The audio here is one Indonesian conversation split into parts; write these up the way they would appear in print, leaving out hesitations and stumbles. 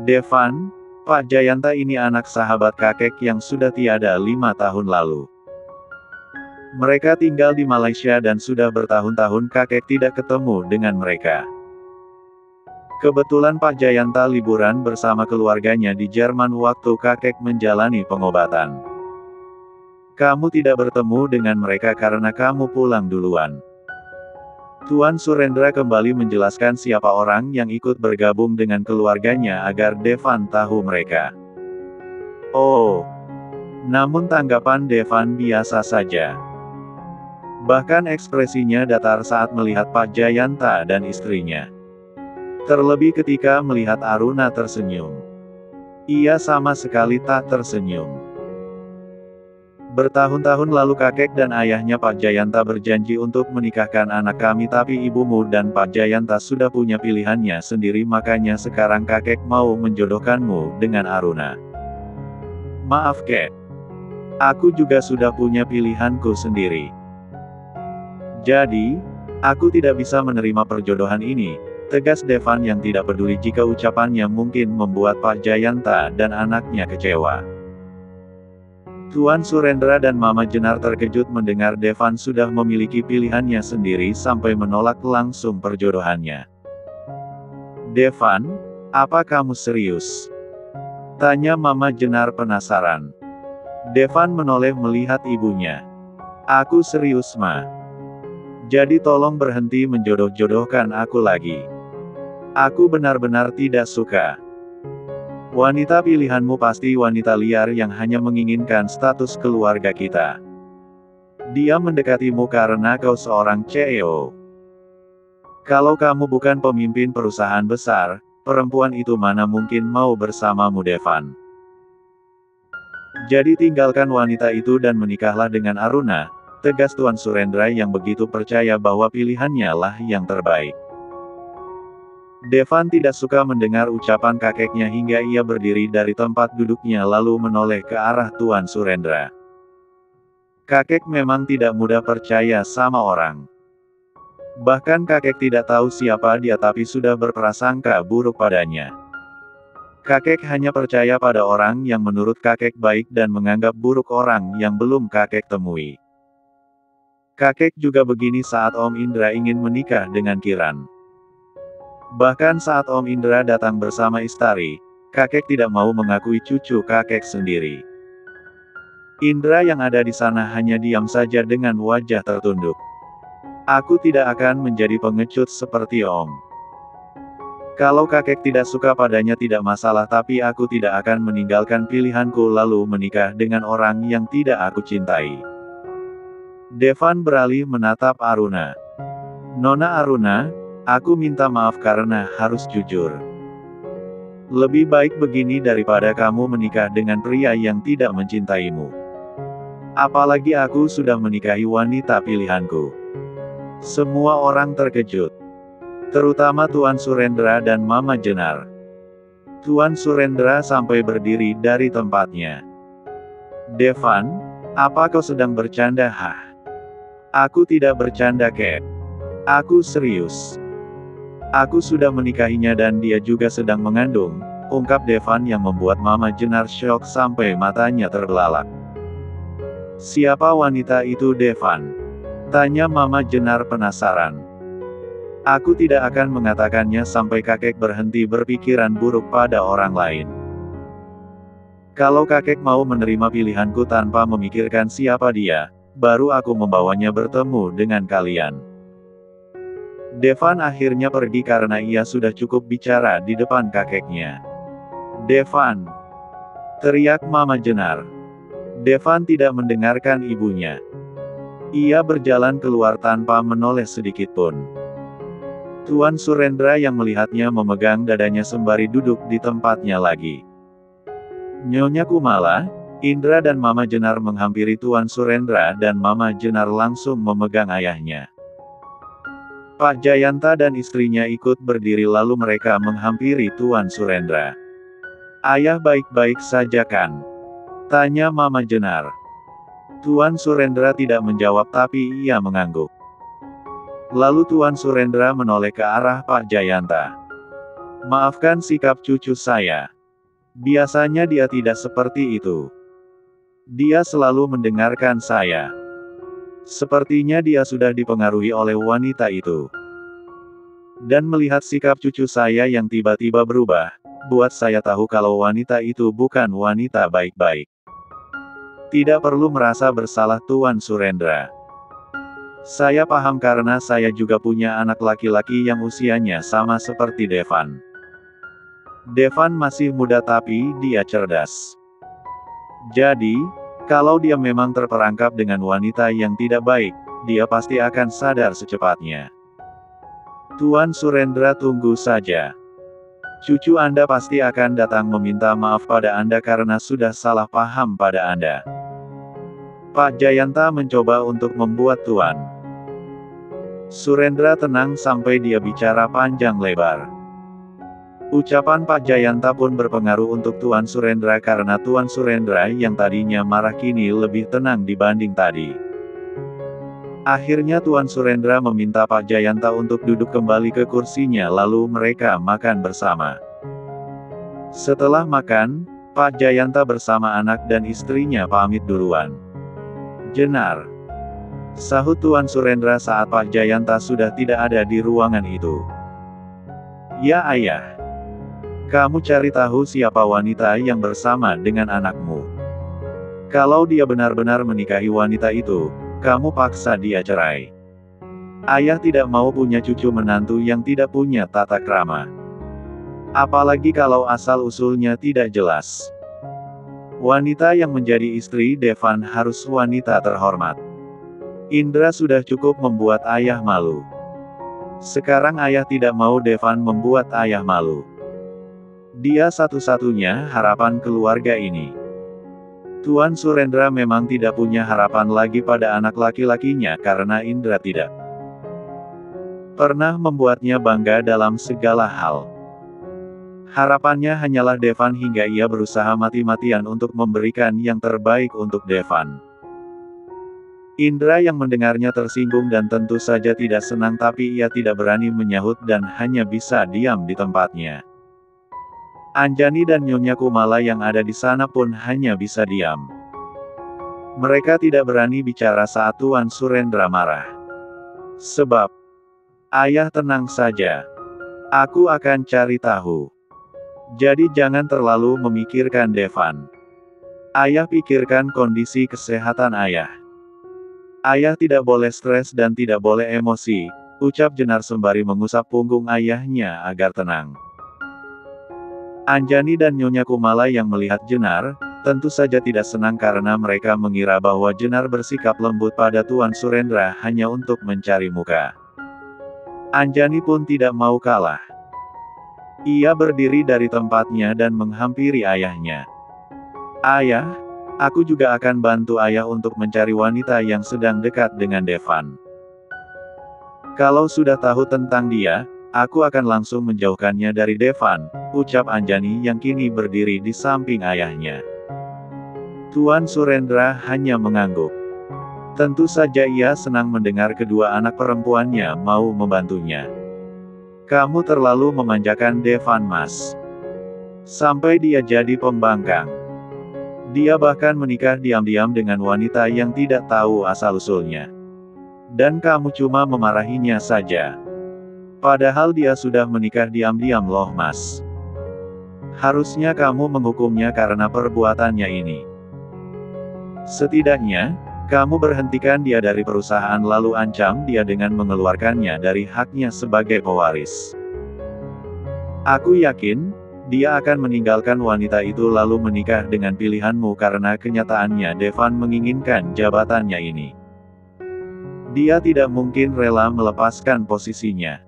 Devan, Pak Jayanta ini anak sahabat kakek yang sudah tiada 5 tahun lalu. Mereka tinggal di Malaysia dan sudah bertahun-tahun kakek tidak ketemu dengan mereka. Kebetulan Pak Jayanta liburan bersama keluarganya di Jerman waktu kakek menjalani pengobatan. Kamu tidak bertemu dengan mereka karena kamu pulang duluan. Tuan Surendra kembali menjelaskan siapa orang yang ikut bergabung dengan keluarganya agar Devan tahu mereka. Oh. Namun tanggapan Devan biasa saja. Bahkan ekspresinya datar saat melihat Pak Jayanta dan istrinya. Terlebih ketika melihat Aruna tersenyum. Ia sama sekali tak tersenyum. Bertahun-tahun lalu kakek dan ayahnya Pak Jayanta berjanji untuk menikahkan anak kami, tapi ibumu dan Pak Jayanta sudah punya pilihannya sendiri, makanya sekarang kakek mau menjodohkanmu dengan Aruna. Maaf kek. Aku juga sudah punya pilihanku sendiri. Jadi, aku tidak bisa menerima perjodohan ini, tegas Devan yang tidak peduli jika ucapannya mungkin membuat Pak Jayanta dan anaknya kecewa. Tuan Surendra dan Mama Jenar terkejut mendengar Devan sudah memiliki pilihannya sendiri sampai menolak langsung perjodohannya. Devan, apa kamu serius? Tanya Mama Jenar penasaran. Devan menoleh melihat ibunya. Aku serius, Ma. Jadi tolong berhenti menjodoh-jodohkan aku lagi. Aku benar-benar tidak suka. Wanita pilihanmu pasti wanita liar yang hanya menginginkan status keluarga kita. Dia mendekatimu karena kau seorang CEO. Kalau kamu bukan pemimpin perusahaan besar, perempuan itu mana mungkin mau bersamamu, Devan. Jadi tinggalkan wanita itu dan menikahlah dengan Aruna, tegas Tuan Surendra yang begitu percaya bahwa pilihannya lah yang terbaik. Devan tidak suka mendengar ucapan kakeknya hingga ia berdiri dari tempat duduknya lalu menoleh ke arah Tuan Surendra. Kakek memang tidak mudah percaya sama orang. Bahkan kakek tidak tahu siapa dia tapi sudah berprasangka buruk padanya. Kakek hanya percaya pada orang yang menurut kakek baik dan menganggap buruk orang yang belum kakek temui. Kakek juga begini saat Om Indra ingin menikah dengan Kiran. Bahkan saat Om Indra datang bersama Istari, kakek tidak mau mengakui cucu kakek sendiri. Indra yang ada di sana hanya diam saja dengan wajah tertunduk. Aku tidak akan menjadi pengecut seperti Om. Kalau kakek tidak suka padanya tidak masalah, tapi aku tidak akan meninggalkan pilihanku lalu menikah dengan orang yang tidak aku cintai. Devan beralih menatap Aruna. Nona Aruna, aku minta maaf karena harus jujur. Lebih baik begini daripada kamu menikah dengan pria yang tidak mencintaimu. Apalagi aku sudah menikahi wanita pilihanku. Semua orang terkejut. Terutama Tuan Surendra dan Mama Jenar. Tuan Surendra sampai berdiri dari tempatnya. Devan, apa kau sedang bercanda? Hah? Aku tidak bercanda, kek. Aku serius. Aku sudah menikahinya dan dia juga sedang mengandung, ungkap Devan yang membuat Mama Jenar syok sampai matanya terbelalak. Siapa wanita itu, Devan? Tanya Mama Jenar penasaran. Aku tidak akan mengatakannya sampai kakek berhenti berpikiran buruk pada orang lain. Kalau kakek mau menerima pilihanku tanpa memikirkan siapa dia, baru aku membawanya bertemu dengan kalian. Devan akhirnya pergi karena ia sudah cukup bicara di depan kakeknya. Devan! Teriak Mama Jenar. Devan tidak mendengarkan ibunya. Ia berjalan keluar tanpa menoleh sedikitpun. Tuan Surendra yang melihatnya memegang dadanya sembari duduk di tempatnya lagi. Nyonya Kumala, Indra dan Mama Jenar menghampiri Tuan Surendra dan Mama Jenar langsung memegang ayahnya. Pak Jayanta dan istrinya ikut berdiri lalu mereka menghampiri Tuan Surendra. Ayah baik-baik saja kan? Tanya Mama Jenar. Tuan Surendra tidak menjawab tapi ia mengangguk. Lalu Tuan Surendra menoleh ke arah Pak Jayanta. Maafkan sikap cucu saya. Biasanya dia tidak seperti itu. Dia selalu mendengarkan saya. Sepertinya dia sudah dipengaruhi oleh wanita itu. Dan melihat sikap cucu saya yang tiba-tiba berubah, buat saya tahu kalau wanita itu bukan wanita baik-baik. Tidak perlu merasa bersalah Tuan Surendra. Saya paham karena saya juga punya anak laki-laki yang usianya sama seperti Devan. Devan masih muda tapi dia cerdas. Jadi, kalau dia memang terperangkap dengan wanita yang tidak baik, dia pasti akan sadar secepatnya. Tuan Surendra tunggu saja. Cucu Anda pasti akan datang meminta maaf pada Anda karena sudah salah paham pada Anda. Pak Jayanta mencoba untuk membuat Tuan Surendra tenang sampai dia bicara panjang lebar. Ucapan Pak Jayanta pun berpengaruh untuk Tuan Surendra karena Tuan Surendra yang tadinya marah kini lebih tenang dibanding tadi. Akhirnya Tuan Surendra meminta Pak Jayanta untuk duduk kembali ke kursinya lalu mereka makan bersama. Setelah makan, Pak Jayanta bersama anak dan istrinya pamit duluan. Jenar, sahut Tuan Surendra saat Pak Jayanta sudah tidak ada di ruangan itu. Ya ayah. Kamu cari tahu siapa wanita yang bersama dengan anakmu. Kalau dia benar-benar menikahi wanita itu, kamu paksa dia cerai. Ayah tidak mau punya cucu menantu yang tidak punya tata krama. Apalagi kalau asal-usulnya tidak jelas. Wanita yang menjadi istri Devan harus wanita terhormat. Indra sudah cukup membuat ayah malu. Sekarang ayah tidak mau Devan membuat ayah malu. Dia satu-satunya harapan keluarga ini. Tuan Surendra memang tidak punya harapan lagi pada anak laki-lakinya karena Indra tidak pernah membuatnya bangga dalam segala hal. Harapannya hanyalah Devan hingga ia berusaha mati-matian untuk memberikan yang terbaik untuk Devan. Indra yang mendengarnya tersinggung dan tentu saja tidak senang tapi ia tidak berani menyahut dan hanya bisa diam di tempatnya. Anjani dan Nyonya Kumala yang ada di sana pun hanya bisa diam. Mereka tidak berani bicara saat Tuan Surendra marah. Sebab, ayah tenang saja. Aku akan cari tahu. Jadi jangan terlalu memikirkan Devan. Ayah pikirkan kondisi kesehatan ayah. Ayah tidak boleh stres dan tidak boleh emosi, ucap Jenar sembari mengusap punggung ayahnya agar tenang. Anjani dan Nyonya Kumala yang melihat Jenar, tentu saja tidak senang karena mereka mengira bahwa Jenar bersikap lembut pada Tuan Surendra hanya untuk mencari muka. Anjani pun tidak mau kalah. Ia berdiri dari tempatnya dan menghampiri ayahnya. Ayah, aku juga akan bantu ayah untuk mencari wanita yang sedang dekat dengan Devan. Kalau sudah tahu tentang dia, aku akan langsung menjauhkannya dari Devan, ucap Anjani yang kini berdiri di samping ayahnya. Tuan Surendra hanya mengangguk. Tentu saja ia senang mendengar kedua anak perempuannya mau membantunya. Kamu terlalu memanjakan Devan Mas. Sampai dia jadi pembangkang. Dia bahkan menikah diam-diam dengan wanita yang tidak tahu asal-usulnya. Dan kamu cuma memarahinya saja. Padahal dia sudah menikah diam-diam loh Mas. Harusnya kamu menghukumnya karena perbuatannya ini. Setidaknya, kamu berhentikan dia dari perusahaan lalu ancam dia dengan mengeluarkannya dari haknya sebagai pewaris. Aku yakin, dia akan meninggalkan wanita itu lalu menikah dengan pilihanmu karena kenyataannya Devan menginginkan jabatannya ini. Dia tidak mungkin rela melepaskan posisinya.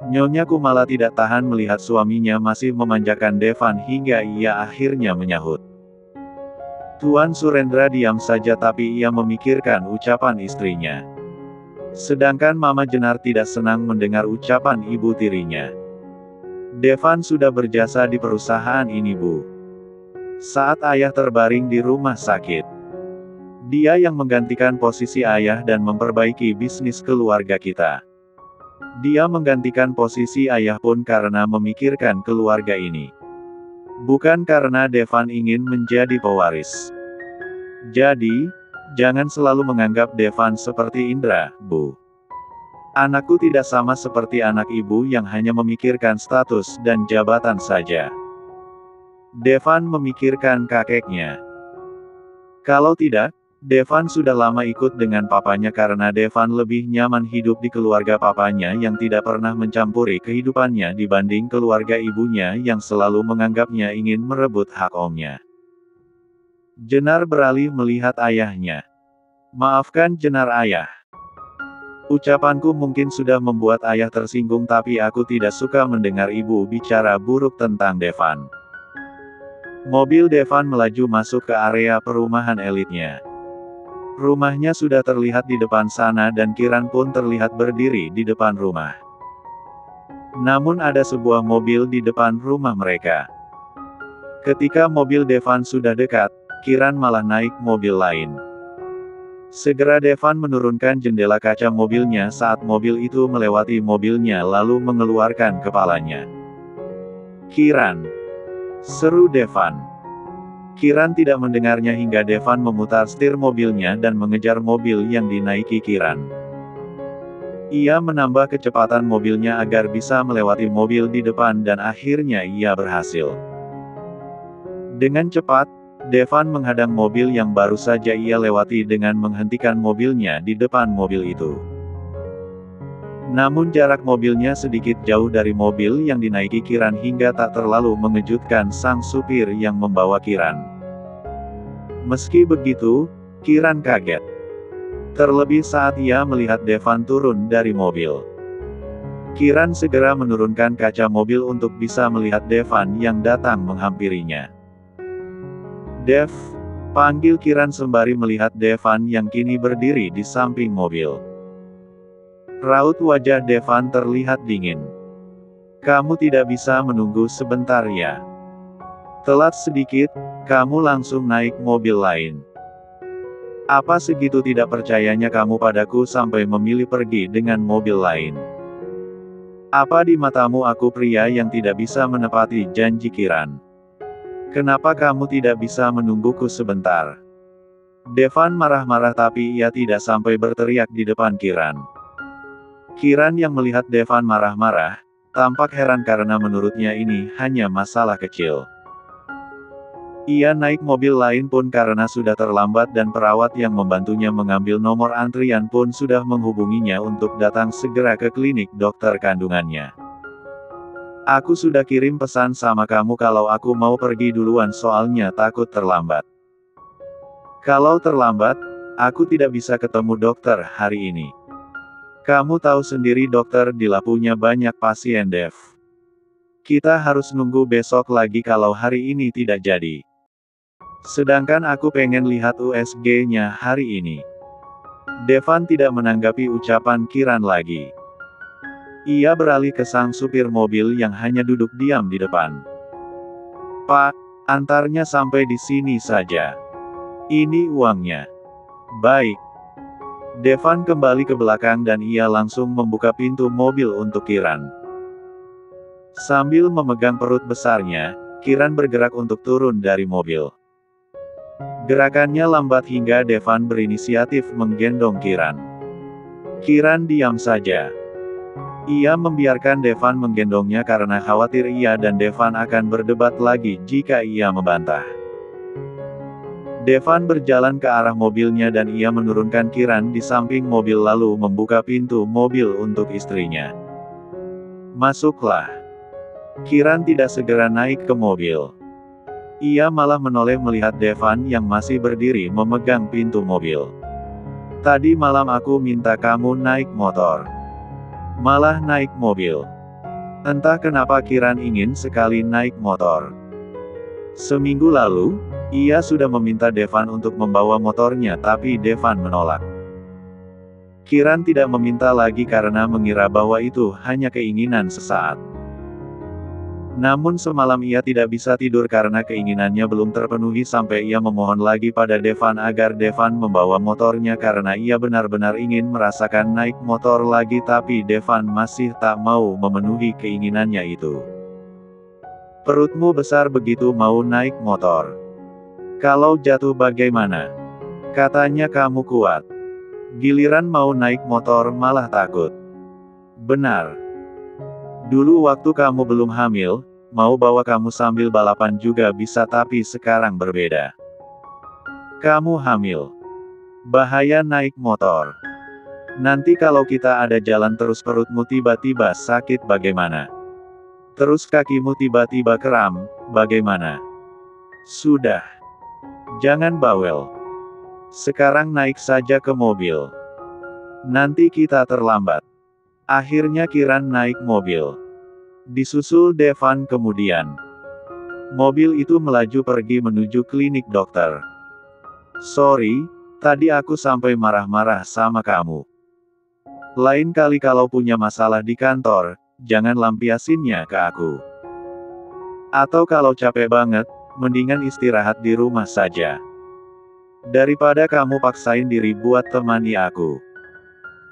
Nyonya Kumala tidak tahan melihat suaminya masih memanjakan Devan hingga ia akhirnya menyahut. Tuan Surendra diam saja tapi ia memikirkan ucapan istrinya. Sedangkan Mama Jenar tidak senang mendengar ucapan ibu tirinya. Devan sudah berjasa di perusahaan ini Bu. Saat ayah terbaring di rumah sakit. Dia yang menggantikan posisi ayah dan memperbaiki bisnis keluarga kita. Dia menggantikan posisi ayah pun karena memikirkan keluarga ini. Bukan karena Devan ingin menjadi pewaris. Jadi, jangan selalu menganggap Devan seperti Indra, Bu. Anakku tidak sama seperti anak ibu yang hanya memikirkan status dan jabatan saja. Devan memikirkan kakeknya. Kalau tidak, Devan sudah lama ikut dengan papanya karena Devan lebih nyaman hidup di keluarga papanya yang tidak pernah mencampuri kehidupannya dibanding keluarga ibunya yang selalu menganggapnya ingin merebut hak omnya. Jenar beralih melihat ayahnya. Maafkan Jenar ayah. Ucapanku mungkin sudah membuat ayah tersinggung tapi aku tidak suka mendengar ibu bicara buruk tentang Devan. Mobil Devan melaju masuk ke area perumahan elitnya. Rumahnya sudah terlihat di depan sana dan Kiran pun terlihat berdiri di depan rumah. Namun ada sebuah mobil di depan rumah mereka. Ketika mobil Devan sudah dekat, Kiran malah naik mobil lain. Segera Devan menurunkan jendela kaca mobilnya saat mobil itu melewati mobilnya lalu mengeluarkan kepalanya. "Kiran!" seru Devan. Kiran tidak mendengarnya hingga Devan memutar setir mobilnya dan mengejar mobil yang dinaiki Kiran. Ia menambah kecepatan mobilnya agar bisa melewati mobil di depan dan akhirnya ia berhasil. Dengan cepat, Devan menghadang mobil yang baru saja ia lewati dengan menghentikan mobilnya di depan mobil itu. Namun jarak mobilnya sedikit jauh dari mobil yang dinaiki Kiran hingga tak terlalu mengejutkan sang supir yang membawa Kiran. Meski begitu, Kiran kaget. Terlebih saat ia melihat Devan turun dari mobil. Kiran segera menurunkan kaca mobil untuk bisa melihat Devan yang datang menghampirinya. "Dev," panggil Kiran sembari melihat Devan yang kini berdiri di samping mobil. Raut wajah Devan terlihat dingin. "Kamu tidak bisa menunggu sebentar ya? Telat sedikit, kamu langsung naik mobil lain. Apa segitu tidak percayanya kamu padaku sampai memilih pergi dengan mobil lain? Apa di matamu aku pria yang tidak bisa menepati janji?" Kiran. "Kenapa kamu tidak bisa menungguku sebentar?" Devan marah-marah tapi ia tidak sampai berteriak di depan Kiran. Kiran yang melihat Devan marah-marah, tampak heran karena menurutnya ini hanya masalah kecil. Ia naik mobil lain pun karena sudah terlambat dan perawat yang membantunya mengambil nomor antrian pun sudah menghubunginya untuk datang segera ke klinik dokter kandungannya. "Aku sudah kirim pesan sama kamu kalau aku mau pergi duluan soalnya takut terlambat. Kalau terlambat, aku tidak bisa ketemu dokter hari ini. Kamu tahu sendiri dokter Dila punya banyak pasien Dev. Kita harus nunggu besok lagi kalau hari ini tidak jadi. Sedangkan aku pengen lihat USG-nya hari ini." Devan tidak menanggapi ucapan Kiran lagi. Ia beralih ke sang supir mobil yang hanya duduk diam di depan. "Pak, antarnya sampai di sini saja. Ini uangnya." "Baik." Devan kembali ke belakang dan ia langsung membuka pintu mobil untuk Kiran. Sambil memegang perut besarnya, Kiran bergerak untuk turun dari mobil. Gerakannya lambat hingga Devan berinisiatif menggendong Kiran. Kiran diam saja. Ia membiarkan Devan menggendongnya karena khawatir ia dan Devan akan berdebat lagi jika ia membantah. Devan berjalan ke arah mobilnya dan ia menurunkan Kiran di samping mobil lalu membuka pintu mobil untuk istrinya. "Masuklah." Kiran tidak segera naik ke mobil. Ia malah menoleh melihat Devan yang masih berdiri memegang pintu mobil. "Tadi malam aku minta kamu naik motor. Malah naik mobil." Entah kenapa Kiran ingin sekali naik motor. Seminggu lalu, ia sudah meminta Devan untuk membawa motornya tapi Devan menolak. Kiran tidak meminta lagi karena mengira bahwa itu hanya keinginan sesaat. Namun semalam ia tidak bisa tidur karena keinginannya belum terpenuhi sampai ia memohon lagi pada Devan agar Devan membawa motornya karena ia benar-benar ingin merasakan naik motor lagi tapi Devan masih tak mau memenuhi keinginannya itu. Perutmu besar begitu mau naik motor. Kalau jatuh bagaimana? Katanya kamu kuat. Giliran mau naik motor malah takut. Benar. Dulu waktu kamu belum hamil, mau bawa kamu sambil balapan juga bisa tapi sekarang berbeda. Kamu hamil. Bahaya naik motor. Nanti kalau kita ada jalan terus perutmu tiba-tiba sakit bagaimana? Terus kakimu tiba-tiba kram, bagaimana? Sudah. Jangan bawel. Sekarang naik saja ke mobil. Nanti kita terlambat. Akhirnya Kiran naik mobil. Disusul Devan kemudian. Mobil itu melaju pergi menuju klinik dokter. Sorry, tadi aku sampai marah-marah sama kamu. Lain kali kalau punya masalah di kantor, jangan lampiasinnya ke aku. Atau kalau capek banget, mendingan istirahat di rumah saja. Daripada kamu paksain diri buat temani aku.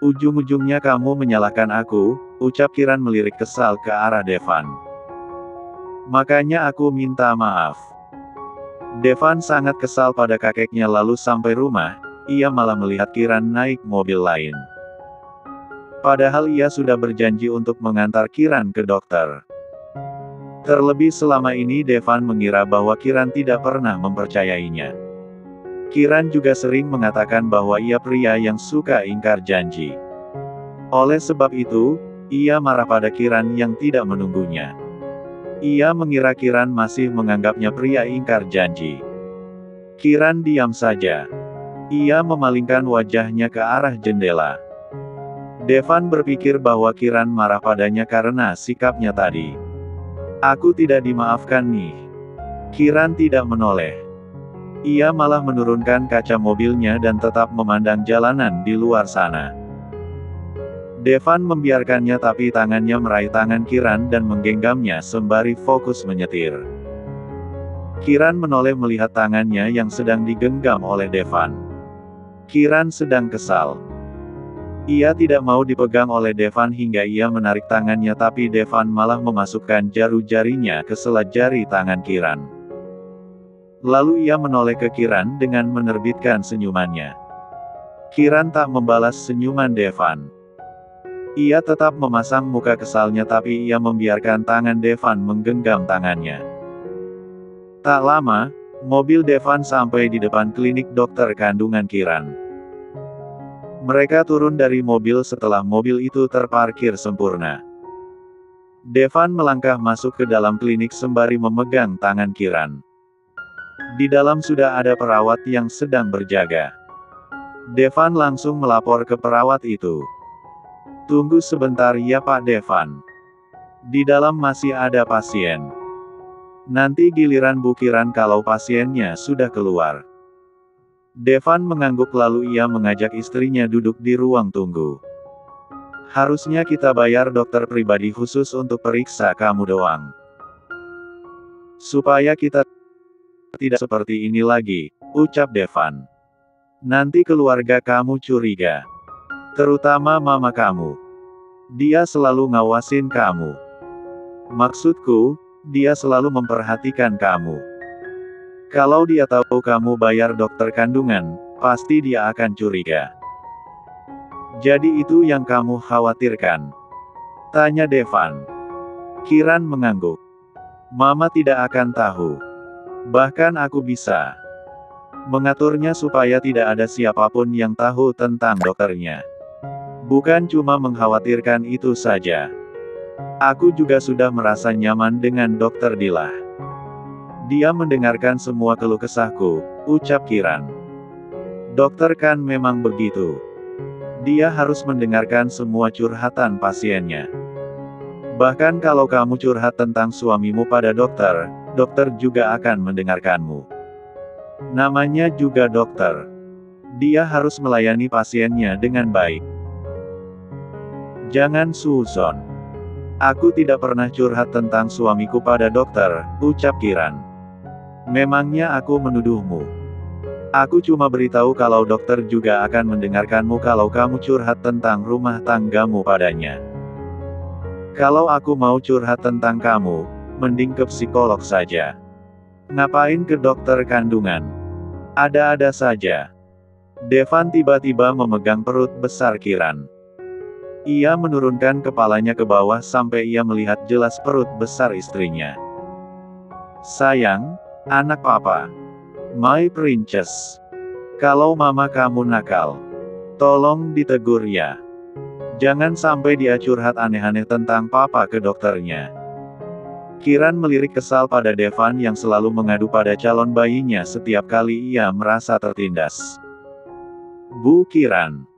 Ujung-ujungnya kamu menyalahkan aku, ucap Kiran melirik kesal ke arah Devan. Makanya aku minta maaf. Devan sangat kesal pada kakeknya lalu sampai rumah, ia malah melihat Kiran naik mobil lain. Padahal ia sudah berjanji untuk mengantar Kiran ke dokter. Terlebih selama ini Devan mengira bahwa Kiran tidak pernah mempercayainya. Kiran juga sering mengatakan bahwa ia pria yang suka ingkar janji. Oleh sebab itu, ia marah pada Kiran yang tidak menunggunya. Ia mengira Kiran masih menganggapnya pria ingkar janji. Kiran diam saja. Ia memalingkan wajahnya ke arah jendela. Devan berpikir bahwa Kiran marah padanya karena sikapnya tadi. Aku tidak dimaafkan nih. Kiran tidak menoleh. Ia malah menurunkan kaca mobilnya dan tetap memandang jalanan di luar sana. Devan membiarkannya tapi tangannya meraih tangan Kiran dan menggenggamnya sembari fokus menyetir. Kiran menoleh melihat tangannya yang sedang digenggam oleh Devan. Kiran sedang kesal. Ia tidak mau dipegang oleh Devan hingga ia menarik tangannya tapi Devan malah memasukkan jari-jarinya ke sela jari tangan Kiran. Lalu ia menoleh ke Kiran dengan menerbitkan senyumannya. Kiran tak membalas senyuman Devan. Ia tetap memasang muka kesalnya tapi ia membiarkan tangan Devan menggenggam tangannya. Tak lama, mobil Devan sampai di depan klinik dokter kandungan Kiran. Mereka turun dari mobil setelah mobil itu terparkir sempurna. Devan melangkah masuk ke dalam klinik sembari memegang tangan Kiran. Di dalam sudah ada perawat yang sedang berjaga. Devan langsung melapor ke perawat itu. Tunggu sebentar ya Pak Devan. Di dalam masih ada pasien. Nanti giliran Bu Kiran kalau pasiennya sudah keluar. Devan mengangguk lalu ia mengajak istrinya duduk di ruang tunggu. Harusnya kita bayar dokter pribadi khusus untuk periksa kamu doang. Supaya kita tidak seperti ini lagi, ucap Devan. Nanti keluarga kamu curiga. Terutama mama kamu. Dia selalu ngawasin kamu. Maksudku, dia selalu memperhatikan kamu. Kalau dia tahu kamu bayar dokter kandungan, pasti dia akan curiga. Jadi itu yang kamu khawatirkan? Tanya Devan. Kiran mengangguk. Mama tidak akan tahu. Bahkan aku bisa mengaturnya supaya tidak ada siapapun yang tahu tentang dokternya. Bukan cuma mengkhawatirkan itu saja. Aku juga sudah merasa nyaman dengan dokter Dilah. Dia mendengarkan semua keluh kesahku, ucap Kiran. Dokter kan memang begitu. Dia harus mendengarkan semua curhatan pasiennya. Bahkan kalau kamu curhat tentang suamimu pada dokter, dokter juga akan mendengarkanmu. Namanya juga dokter. Dia harus melayani pasiennya dengan baik. Jangan suzon. Aku tidak pernah curhat tentang suamiku pada dokter, ucap Kiran. Memangnya aku menuduhmu? Aku cuma beritahu kalau dokter juga akan mendengarkanmu kalau kamu curhat tentang rumah tanggamu padanya. Kalau aku mau curhat tentang kamu, Mending ke psikolog saja. Ngapain ke dokter kandungan? Ada-ada saja. Devan tiba-tiba memegang perut besar Kiran. Ia menurunkan kepalanya ke bawah sampai ia melihat jelas perut besar istrinya. Sayang, anak papa. My princess. Kalau mama kamu nakal, tolong ditegur ya. Jangan sampai dia curhat aneh-aneh tentang papa ke dokternya. Kiran melirik kesal pada Devan yang selalu mengadu pada calon bayinya setiap kali ia merasa tertindas. Bu Kiran.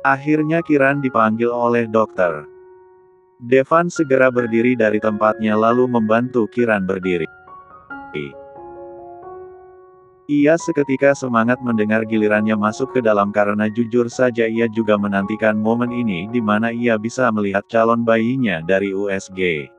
Akhirnya Kiran dipanggil oleh dokter. Devan segera berdiri dari tempatnya lalu membantu Kiran berdiri. Ia seketika semangat mendengar gilirannya masuk ke dalam karena jujur saja ia juga menantikan momen ini di mana ia bisa melihat calon bayinya dari USG.